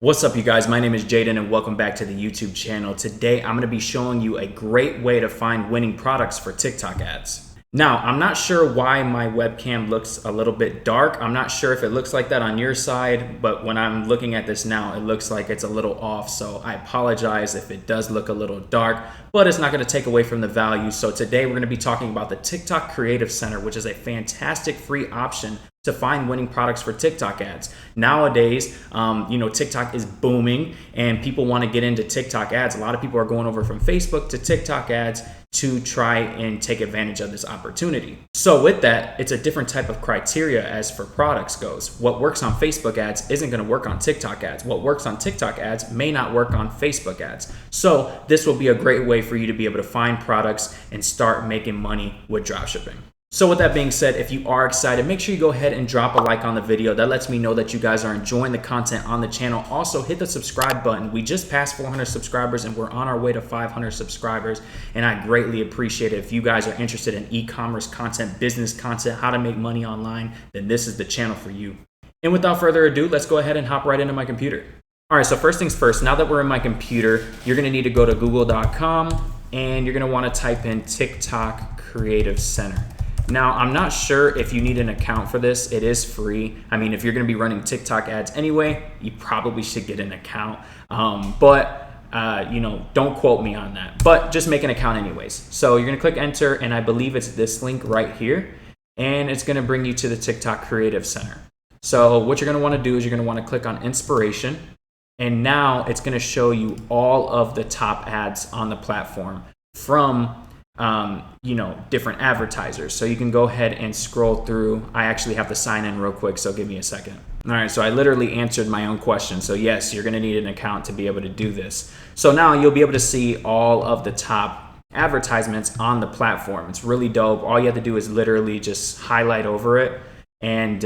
What's up, you guys? My name is Jaden and welcome back to the YouTube channel. Today, I'm going to be showing you a great way to find winning products for TikTok ads. Now, I'm not sure why my webcam looks a little bit dark. I'm not sure if it looks like that on your side, but when I'm looking at this now, it looks like it's a little off. So I apologize if it does look a little dark, but it's not going to take away from the value. So today we're going to be talking about the TikTok Creative Center, which is a fantastic free option to find winning products for TikTok ads. Nowadays, TikTok is booming and people want to get into TikTok ads. A lot of people are going over from Facebook to TikTok ads to try and take advantage of this opportunity. So with that, it's a different type of criteria as for products goes. What works on Facebook ads isn't going to work on TikTok ads. What works on TikTok ads may not work on Facebook ads. So this will be a great way for you to be able to find products and start making money with dropshipping. So with that being said, if you are excited, make sure you go ahead and drop a like on the video. That lets me know that you guys are enjoying the content on the channel. Also, hit the subscribe button. We just passed 400 subscribers and we're on our way to 500 subscribers. And I greatly appreciate it. If you guys are interested in e-commerce content, business content, how to make money online, then this is the channel for you. And without further ado, let's go ahead and hop right into my computer. All right, so first things first, now that we're in my computer, you're gonna need to go to google.com and you're gonna wanna type in TikTok Creative Center. Now, I'm not sure if you need an account for this. It is free. I mean, if you're going to be running TikTok ads anyway, you probably should get an account. Don't quote me on that. But just make an account anyways. So you're going to click enter, and I believe it's this link right here. And it's going to bring you to the TikTok Creative Center. So what you're going to want to do is you're going to want to click on Inspiration. And now it's going to show you all of the top ads on the platform from different advertisers. So you can go ahead and scroll through. I actually have to sign in real quick, so give me a second. All right, so I literally answered my own question. So yes, you're gonna need an account to be able to do this. So now you'll be able to see all of the top advertisements on the platform. It's really dope. All you have to do is literally just highlight over it and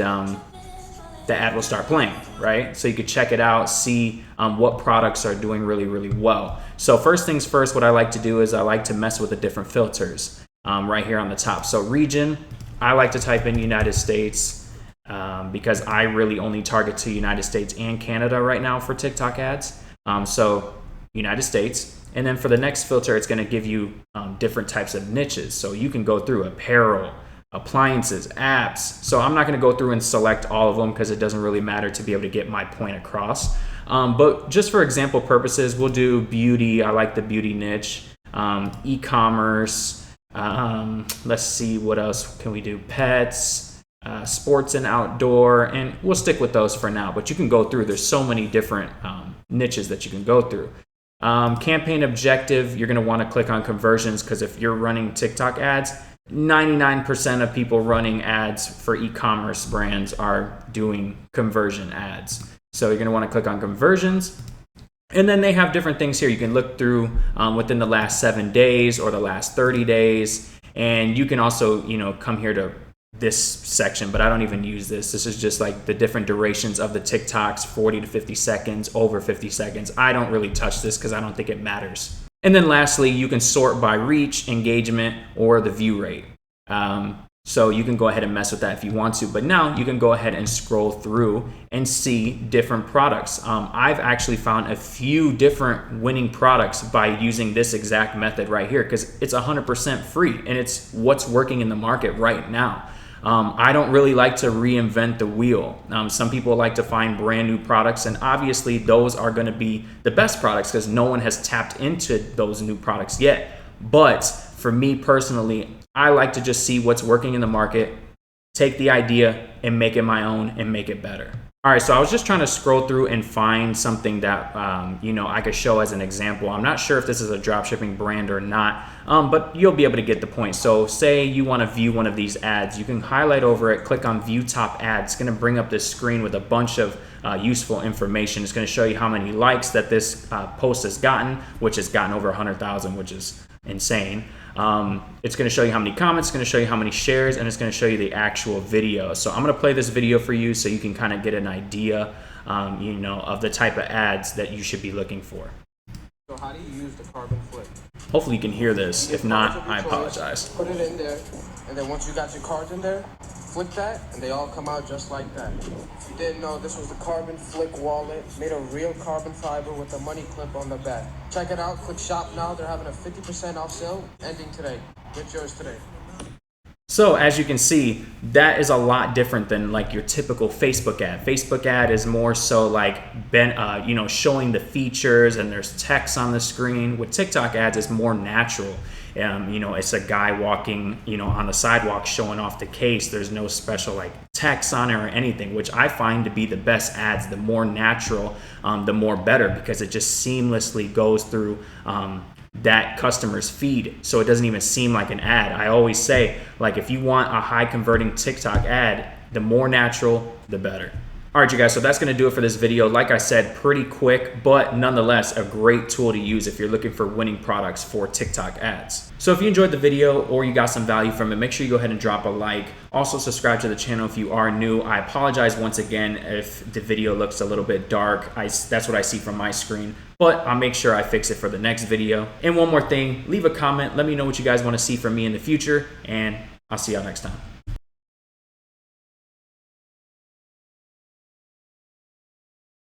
the ad will start playing, right? So you could check it out, see what products are doing really, really well. So first things first, what I like to do is I like to mess with the different filters right here on the top. So region, I like to type in United States because I really only target to United States and Canada right now for TikTok ads. So United States. And then for the next filter, it's gonna give you different types of niches. So you can go through apparel, appliances, apps. So I'm not going to go through and select all of them because it doesn't really matter to be able to get my point across. But just for example purposes, we'll do beauty. I like the beauty niche. E-commerce. Let's see, what else can we do? Pets, sports and outdoor, and we'll stick with those for now. But you can go through. There's so many different niches that you can go through. Campaign objective, you're going to want to click on conversions because if you're running TikTok ads, 99% of people running ads for e-commerce brands are doing conversion ads. So you're going to want to click on conversions. And then they have different things here. You can look through within the last 7 days or the last 30 days. And you can also, come here to this section, but I don't even use this. This is just like the different durations of the TikToks, 40 to 50 seconds, over 50 seconds. I don't really touch this because I don't think it matters. And then lastly, you can sort by reach, engagement, or the view rate. So you can go ahead and mess with that if you want to. But now you can go ahead and scroll through and see different products. I've actually found a few different winning products by using this exact method right here because it's 100% free and it's what's working in the market right now. I don't really like to reinvent the wheel. Some people like to find brand new products, and obviously those are going to be the best products because no one has tapped into those new products yet. But for me personally, I like to just see what's working in the market, take the idea and make it my own and make it better. All right, so I was just trying to scroll through and find something that I could show as an example. I'm not sure if this is a dropshipping brand or not, but you'll be able to get the point. So say you want to view one of these ads, you can highlight over it, click on View Top Ads. It's going to bring up this screen with a bunch of useful information. It's going to show you how many likes that this post has gotten, which has gotten over 100,000, which is insane. It's going to show you how many comments, it's going to show you how many shares, and it's going to show you the actual video. So I'm going to play this video for you so you can kind of get an idea, of the type of ads that you should be looking for. So how do you use the carbon flip? Hopefully you can hear this. If not, I apologize. Put it in there, and then once you got your cards in there, Flick that, and they all come out just like that. If you didn't know, this was the Carbon Flick wallet, made of real carbon fiber with a money clip on the back. Check it out, click shop now. They're having a 50% off sale, ending today. Get yours today. So as you can see, that is a lot different than like your typical Facebook ad. Facebook ad is more so like showing the features and there's text on the screen. With TikTok ads, it's more natural. It's a guy walking, on the sidewalk showing off the case. There's no special like text on it or anything, which I find to be the best ads. The more natural, the more better, because it just seamlessly goes through that customer's feed, so it doesn't even seem like an ad. I always say, like, if you want a high converting TikTok ad, the more natural, the better. All right, you guys, so that's going to do it for this video. Like I said, pretty quick, but nonetheless, a great tool to use if you're looking for winning products for TikTok ads. So if you enjoyed the video or you got some value from it, make sure you go ahead and drop a like. Also, subscribe to the channel if you are new. I apologize once again if the video looks a little bit dark. That's what I see from my screen, but I'll make sure I fix it for the next video. And one more thing, leave a comment. Let me know what you guys want to see from me in the future, and I'll see y'all next time.